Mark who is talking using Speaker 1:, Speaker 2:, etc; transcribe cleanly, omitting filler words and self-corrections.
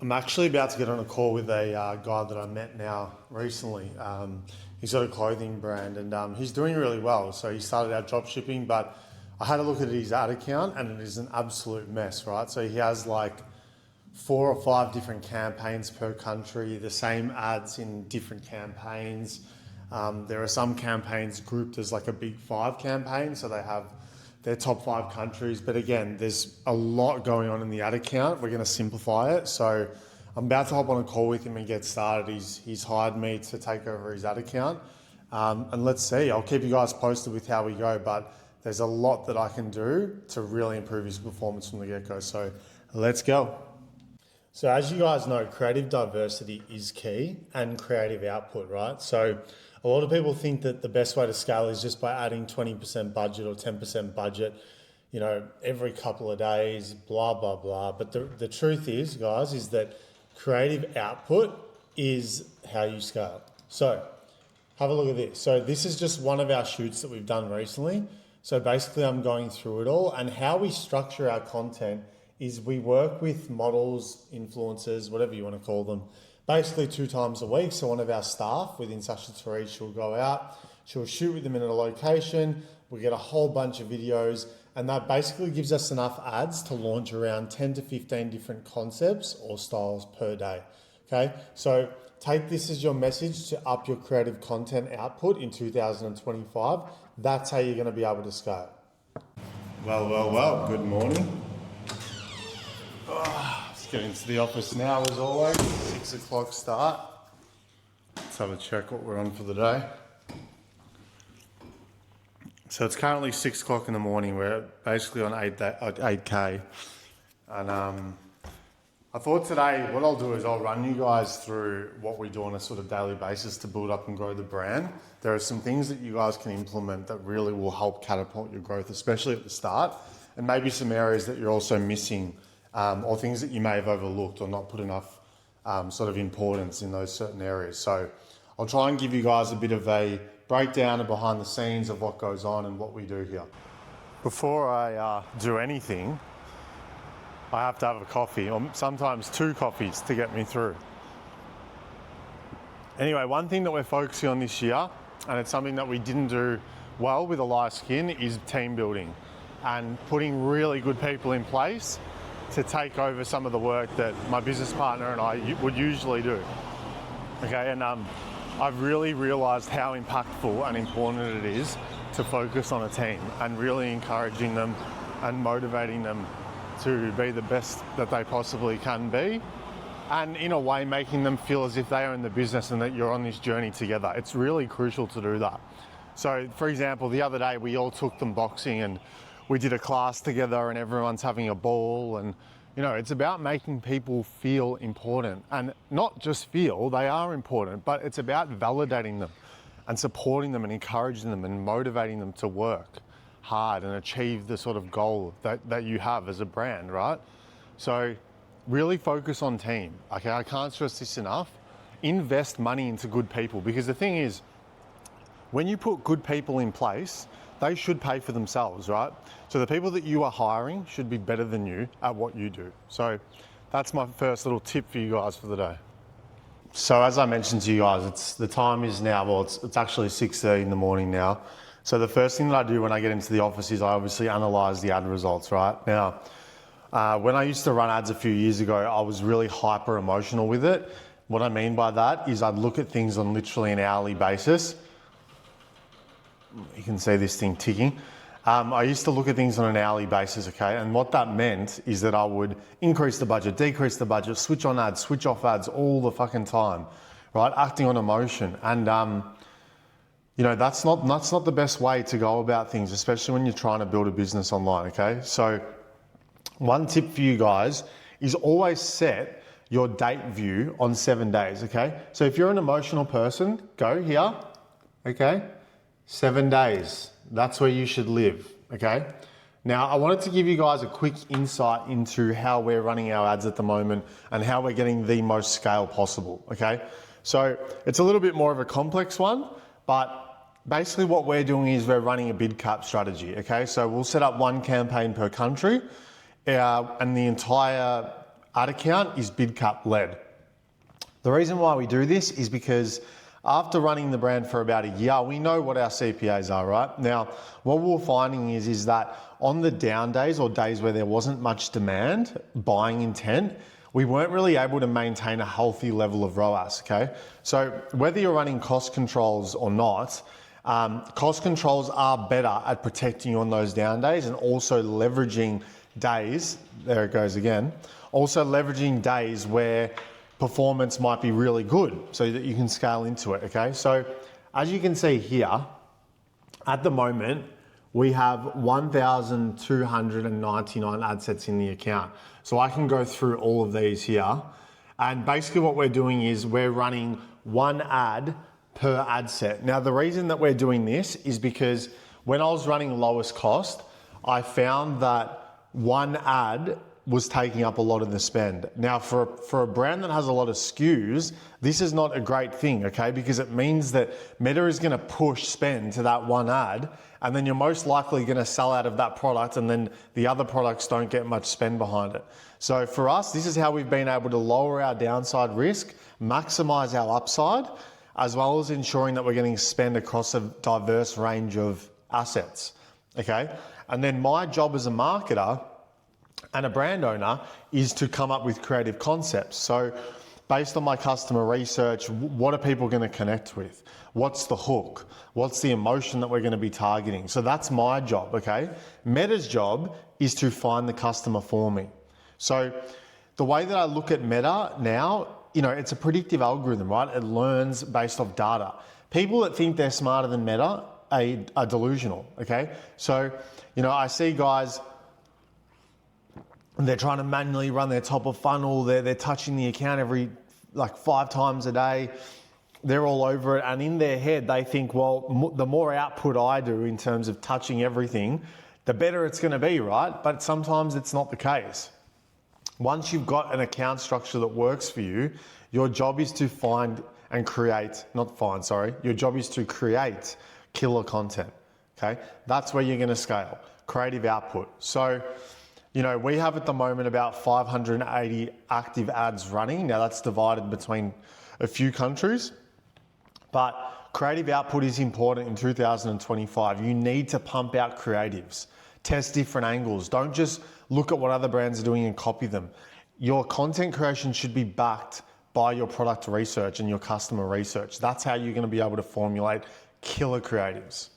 Speaker 1: I'm actually about to get on a call with a guy that I met now recently. He's got a clothing brand and he's doing really well. So he started out drop shipping, but I had a look at his ad account and it is an absolute mess, right? So he has like 4 or 5 different campaigns per country, the same ads in different campaigns. There are some campaigns grouped as like a big 5 campaign, so they have their top 5 countries. But again, there's a lot going on in the ad account. We're going to simplify it. So I'm about to hop on a call with him and get started. He's hired me to take over his ad account. And let's see, I'll keep you guys posted with how we go, but there's a lot that I can do to really improve his performance from the get-go. So let's go. So as you guys know, creative diversity is key and creative output, right? So a lot of people think that the best way to scale is just by adding 20% budget or 10% budget, you know, every couple of days, blah, blah, blah. But the truth is, guys, is that creative output is how you scale. So have a look at this. So this is just one of our shoots that we've done recently. So basically I'm going through it all, and how we structure our content is we work with models, influencers, whatever you want to call them, basically 2 times a week. So one of our staff within Sasha Therese, she'll go out, she'll shoot with them in a location, we'll get a whole bunch of videos, and that basically gives us enough ads to launch around 10 to 15 different concepts or styles per day. Okay, so take this as your message to up your creative content output in 2025. That's how you're going to be able to scale. Well, good morning. Let's get into the office now as always, 6 o'clock start. Let's have a check what we're on for the day. So it's currently 6 o'clock in the morning. We're basically on 8K. And I thought today what I'll do is I'll run you guys through what we do on a sort of daily basis to build up and grow the brand. There are some things that you guys can implement that really will help catapult your growth, especially at the start, and maybe some areas that you're also missing, or things that you may have overlooked or not put enough sort of importance in those certain areas. So I'll try and give you guys a bit of a breakdown and behind the scenes of what goes on and what we do here. Before I do anything, I have to have a coffee, or sometimes 2 coffees to get me through. Anyway, one thing that we're focusing on this year, and it's something that we didn't do well with Alive Skin, is team building and putting really good people in place to take over some of the work that my business partner and I would usually do. Okay, and I've really realized how impactful and important it is to focus on a team and really encouraging them and motivating them to be the best that they possibly can be, and in a way making them feel as if they are in the business and that you're on this journey together. It's really crucial to do that. So for example, the other day we all took them boxing and we did a class together and everyone's having a ball, and you know, it's about making people feel important, and not just feel, they are important, but it's about validating them and supporting them and encouraging them and motivating them to work hard and achieve the sort of goal that you have as a brand, right? So really focus on team, okay? I can't stress this enough. Invest money into good people, because the thing is, when you put good people in place, they should pay for themselves, right? So the people that you are hiring should be better than you at what you do. So that's my first little tip for you guys for the day. So as I mentioned to you guys, the time is now, well, it's actually 6:30 in the morning now. So the first thing that I do when I get into the office is I obviously analyze the ad results, right? Now, when I used to run ads a few years ago, I was really hyper emotional with it. What I mean by that is I'd look at things on literally an hourly basis. You can see this thing ticking. I used to look at things on an hourly basis, okay? And what that meant is that I would increase the budget, decrease the budget, switch on ads, switch off ads all the fucking time, right? Acting on emotion. And, you know, that's not the best way to go about things, especially when you're trying to build a business online, okay? So one tip for you guys is always set your date view on 7 days, okay? So if you're an emotional person, go here, okay? 7 days, that's where you should live, okay? Now, I wanted to give you guys a quick insight into how we're running our ads at the moment and how we're getting the most scale possible, okay? So it's a little bit more of a complex one, but basically what we're doing is we're running a bid cap strategy, okay? So we'll set up 1 campaign per country, and the entire ad account is bid cap led. The reason why we do this is because after running the brand for about a year, we know what our CPAs are, right? Now, what we're finding is that on the down days or days where there wasn't much demand, buying intent, we weren't really able to maintain a healthy level of ROAS, okay? So whether you're running cost controls or not, cost controls are better at protecting you on those down days and also leveraging days, there it goes again, also leveraging days where performance might be really good so that you can scale into it, okay? So as you can see here, at the moment, we have 1,299 ad sets in the account. So I can go through all of these here. And basically what we're doing is we're running one ad per ad set. Now, the reason that we're doing this is because when I was running lowest cost, I found that one ad was taking up a lot of the spend. Now, for a brand that has a lot of SKUs, this is not a great thing, okay? Because it means that Meta is gonna push spend to that one ad, and then you're most likely gonna sell out of that product, and then the other products don't get much spend behind it. So for us, this is how we've been able to lower our downside risk, maximize our upside, as well as ensuring that we're getting spend across a diverse range of assets, okay? And then my job as a marketer and a brand owner is to come up with creative concepts. So based on my customer research, what are people going to connect with? What's the hook? What's the emotion that we're going to be targeting? So that's my job, okay? Meta's job is to find the customer for me. So the way that I look at Meta now, it's a predictive algorithm, right? It learns based off data. People that think they're smarter than Meta are delusional, okay? So, I see guys, they're trying to manually run their top of funnel. They're touching the account every 5 times a day. They're all over it. And in their head, they think, well, the more output I do in terms of touching everything, the better it's going to be, right? But sometimes it's not the case. Once you've got an account structure that works for you, your job is to your job is to create killer content, okay? That's where you're going to scale, creative output. So, we have at the moment about 580 active ads running. Now that's divided between a few countries, but creative output is important in 2025. You need to pump out creatives, test different angles. Don't just look at what other brands are doing and copy them. Your content creation should be backed by your product research and your customer research. That's how you're going to be able to formulate killer creatives.